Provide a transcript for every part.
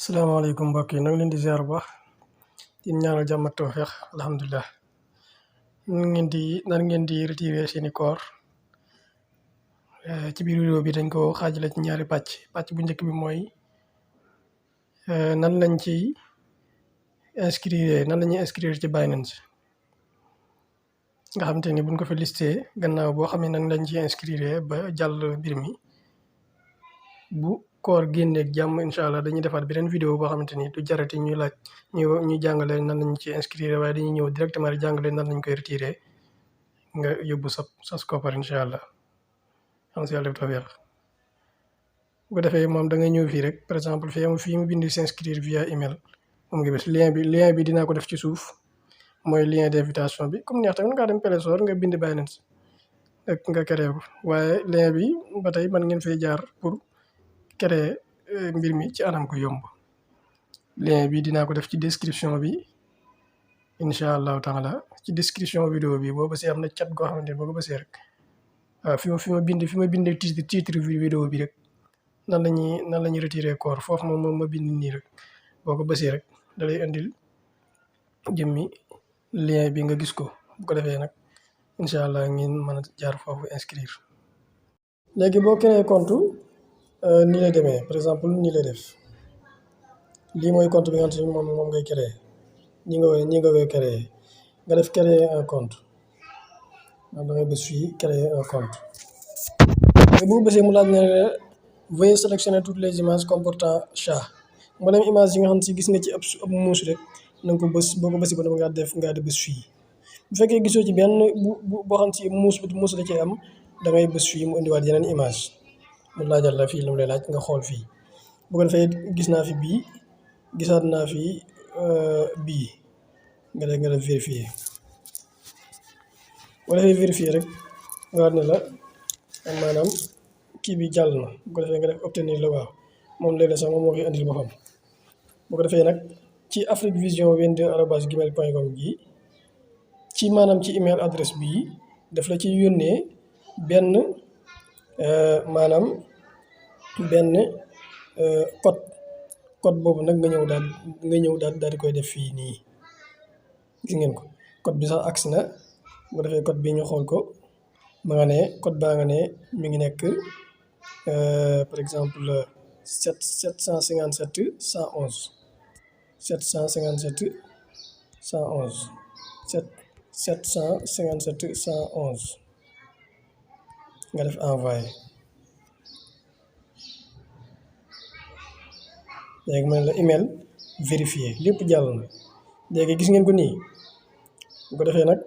salaamaaleykum mbokk yi nag leen di ziar bu baax di ñaanal jàmm ak tawfeex alhamdulilah. nan ngeen di retiré seeni koor. ci biir vidéo bi dañ ko xaajale ci ñaari pàcc bu njëkk bi mooy nan lañ ci nan la ñuy inscrire ci Binance nga xamante ni buñ ko fi listé gannaaw boo xam ne nan lañ ci inscrire ba jàll mbir mi bu koor génneeg jàmm incha allah dañuy defaat beneen vidéo boo xamante ni du jarati ñuy laaj ñu jàngale nan lañ ci inscrire waaye dañuy ñëw directement di jàngale nan lañ koy retiré nga yóbbu sa koppar incha allah am si yàlla def tawfeex bu ko defee moom da ngay ñëw fii rek par exemple fii mu bind s'inscrire via email moom nga bés lien bi dinaa ko def ci suuf mooy lien d'invitation bi comme neex tamit nga dem Play Store nga bind Binance nga créé ko waaye lien bi ba tey man ngeen fay jaar pour créer mbir mi ci anam ko yomb. lien bi dinaa ko def ci description bi incha allahu taala ci description vidéo bi boo bësee am na chat goo xamante ni boo ko bësee rek waaw fi ma bind titre vidéo bi rek nan la ñuy retiré koor foofu moom ma bind nii rek boo ko bësee rek da lay indil jëmmi lien bi nga gis ko bu ko defee nag incha allah ngeen mën a jaar foofu inscrire. léegi boo créé compte nii lay demee par exemple nii lay def lii mooy compte bi nga xam ne moom ngay créé ñi nga koy créé nga def créer un compte da ngay bës fii créer un compte mais bu bësee mu laaj ne veuillez sélectionner toutes les images comportant chat mboolem image yi nga xam ne si gis nga ci ab muus rek na nga ko bës boo ko bësee ba nga bës fii bu fekkee gisoo ci benn boo xam si muus da cee am da ngay bës fii mu indiwaat yeneen image mu laajal la fii lu mu lay laaj nga xool fii bu ko defee gis naa fi bii gisaat naa fi bii nga def vérifier boo defee vérifier rek nga war ne la maanaam kii bi jàll na bu ko defee nga def obtenir la waaw moom léeg-léeg sax moom moo koy andil boppam bu ko defee nag ci afriquevision22@gmail.com gi ci maanaam ci email adresse bii daf la ci yónnee benn code boobu nag nga ñëw daal di koy def fii nii gis ngeen ko code bi sax agsi na bu ko defee code bi ñu xool ko ma nga ne code baa nga ne mi ngi nekk par exemple 757 111 757 111 757 111 nga def envoyé léegi ma ne la email vérifié lépp jàll na léegi gis ngeen ko nii bu ko defee nag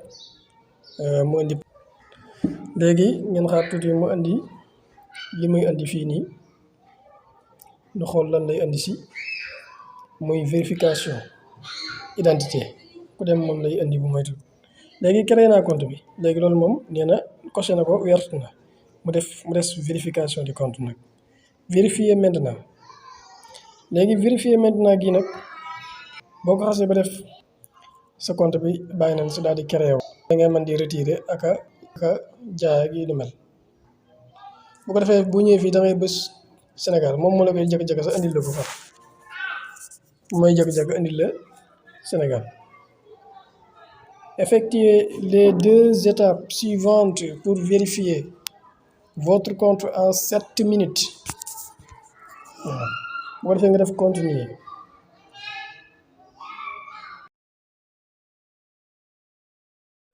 mu indi léegi ngeen xaar tuuti mu indi li muy indi fii nii ñu xool lan lay indi si muy vérification identité ku dem moom lay indi bu moytu léegi créé naa compte bi léegi loolu moom nee na coché na ko wert na mu des vérification du compte nag vérifier maintenant léegi vérifier maintenant gii nag boo ko xasee ba def sa compte bi bàyyi nañ si daal di créé wu da ngay mën di retirer ak a jaay ak yi di mel bu ko defee bu ñëwee fii da ngay bës Sénégal moom moo la koy jékki-jékki sax indil la ko far mooy jékki-jékki indil la Sénégal. Effectuez les 2 étapes suivantes pour vérifier votre compte en 7 minutes waaw bu ko defee nga def continuer.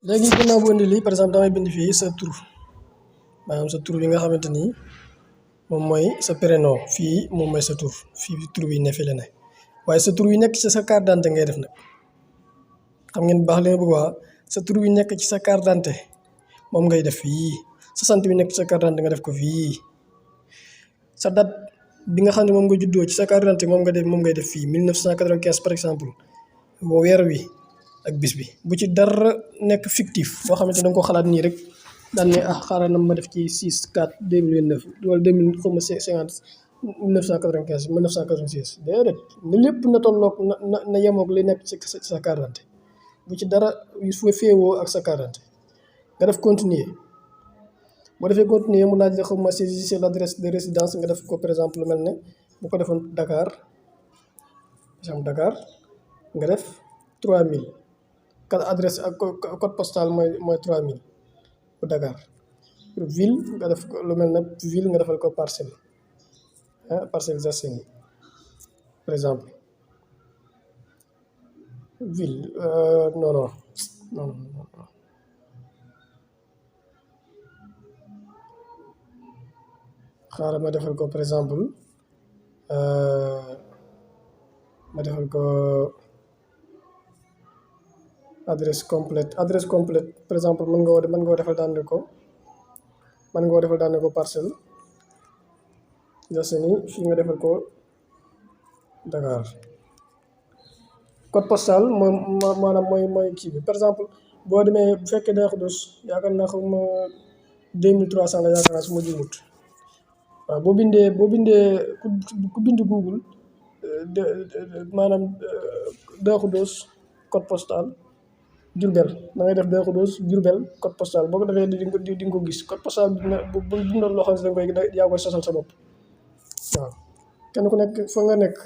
léegi gannaaw bu indi lii par exemple damay bind fii sa tur maanaam sa tur bi nga xamante ni moom mooy sa prénom fii moom mooy sa tur fii tur bi ne fi la ne waaye sa tur wi nekk ci sa carte d'identité ngay def nag xam ngeen baax li ma bëgg wax sa tur wi nekk ci sa carte d'identité moom ngay def fii sa sant bi nekk ci sa carte d'identité nga def ko fii sa date bi nga xam ne moom nga juddoo ci sa carte d'identité moom ngay def fii 1995 par exemple boo weer wi ak bis bi bu ci dara nekk fictif boo xamante ne da nga ko xalaat nii rek daan ne xaaral na ma def ci 6/4/2009 wala 1996 déedéet ne lépp na tolloog na yemoog li nekk ci sa carte d'identité bu ci dara fu féewoo ak sa carte d'identité nga def continuer boo defee continuer mu laaj la saisissez l'adresse de résidence nga def ko par exemple lu mel ne bu ko defoon Dakar exemple Dakar nga def 3000 carte adresse ak code postal mooy 3000 bu Dakar. Ville nga def ko lu mel ne ville nga defal ko Parcelles Parcelles Assainies par exemple. Ville non non non non xaaral ma defal ko par exemple ma defal ko adresse complète par exemple mën nga ko defal daane ko Parcelles Assainies fii nga defal ko Dakar. Code postal maanaam mooy kii bi par exemple boo demee bu fekkee Darou Khoudoss yaakaar naa xaw ma 2300 la yaakaar naa su ma juumut waaw boo bindee ku bind Google maanaam Darou Khoudoss code postal Diourbel da ngay def Darou Khoudoss Diourbel code postal boo ko defee di nga ko gis code postal bi bu bindoon loo xam ne yaa koy sosal sa bopp waaw. kenn ku nekk fa nga nekk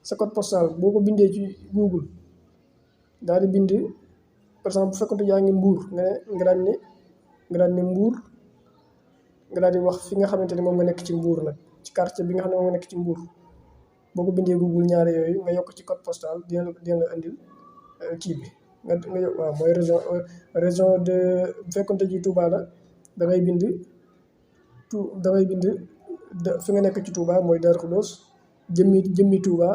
sa code postal boo ko bindee ci Google daal di bind par exemple bu fekkoon yaa ngi Mbour nga daan ne Mbour nga daal di wax fi nga xamante ni moom nga nekk ci Mbour nag ci quartier bi nga xam ne moom nga nekk ci Mbour boo ko bindee Google ñaari yooyu nga yokk ci code postal dina la indil kii bi nga waaw mooy région de bu fekkoon ji Touba la da ngay bind fi nga nekk ci Touba mooy Darou Khoudoss jëmmi Touba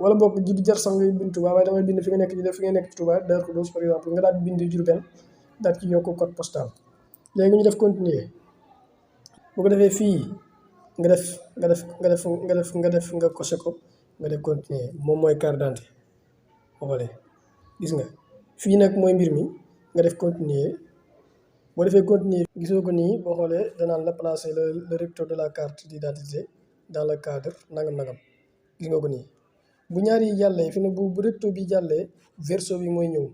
wala boog ji di jar sax ngay bind Touba waaye damay bind fi nga nekk ci Touba Darou Khoudoss par exemple nga daal di bind Diourbel daal ci yokk code postal. léegi ñu def continuer bu ko defee fii nga coché ko nga def continuer moom mooy carte d'identité xoolee gis nga fii nag mooy mbir mi nga def continuer boo defee continuer gisoo ko nii boo xoolee danaan la placer le recto de la carte d'identité dans le cadre nangam gis nga ko nii bu ñaar yi jàllee fi ne bu recto bi jàllee verso bi mooy ñëw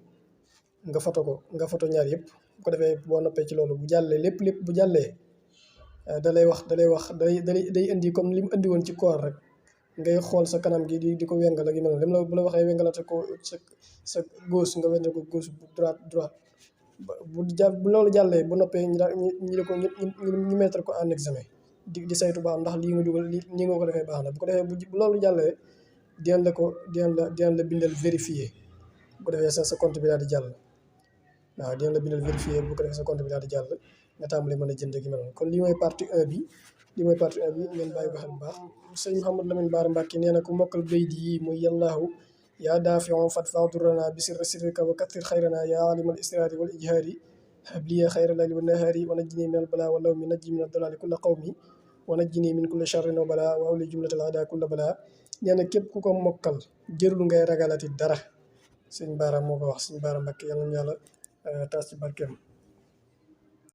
nga foto ñaar yëpp bu ko defee boo noppee ci loolu bu jàllee lépp bu jàllee day indi comme li mu indi woon ci koor rek ngay xool sa kanam gi di ko wengal ak yu mel noonu bu la waxee wengalate ko sa gauche nga wengal ko gauche droite bu loolu jàllee bu noppee ñu mettre ko en examen di saytu ba am ndax lii nga dugal nii nga ko defee baax na bu ko defee bu loolu jàllee dinañ la bindal vérifier bu ko defee sa compte bi daal di jàll waaw dinañ la bindal vérifier bu ko defee sa compte bi daal di jàll nga tàmbali mën a jënd gi mel noonu kon lii mooy partie 1 bi ngeen bàyyi ko xel bu baax. sëñ Mouhamadou Lamine Bara Mbacké nee na ku mokkal bayt yi muy yallaahu yaa daafi'u fadfa' durrana bi sirrika wa kaththir khayrana yaa alimal israari wal ijhaari habliya khayra layli wa nahaari wa najjini minal balaa wa lawmi najji minad dalaali kulla qawmi wa najjini min kulli sharrin wa balaa wa awli jumlatal adaa kulla balaa nee na képp ku ko mokkal jërul ngay ragalati dara sëñ Bara moo ko wax sëñ Bara Mbacké yàlla na yàlla taas ci barkeem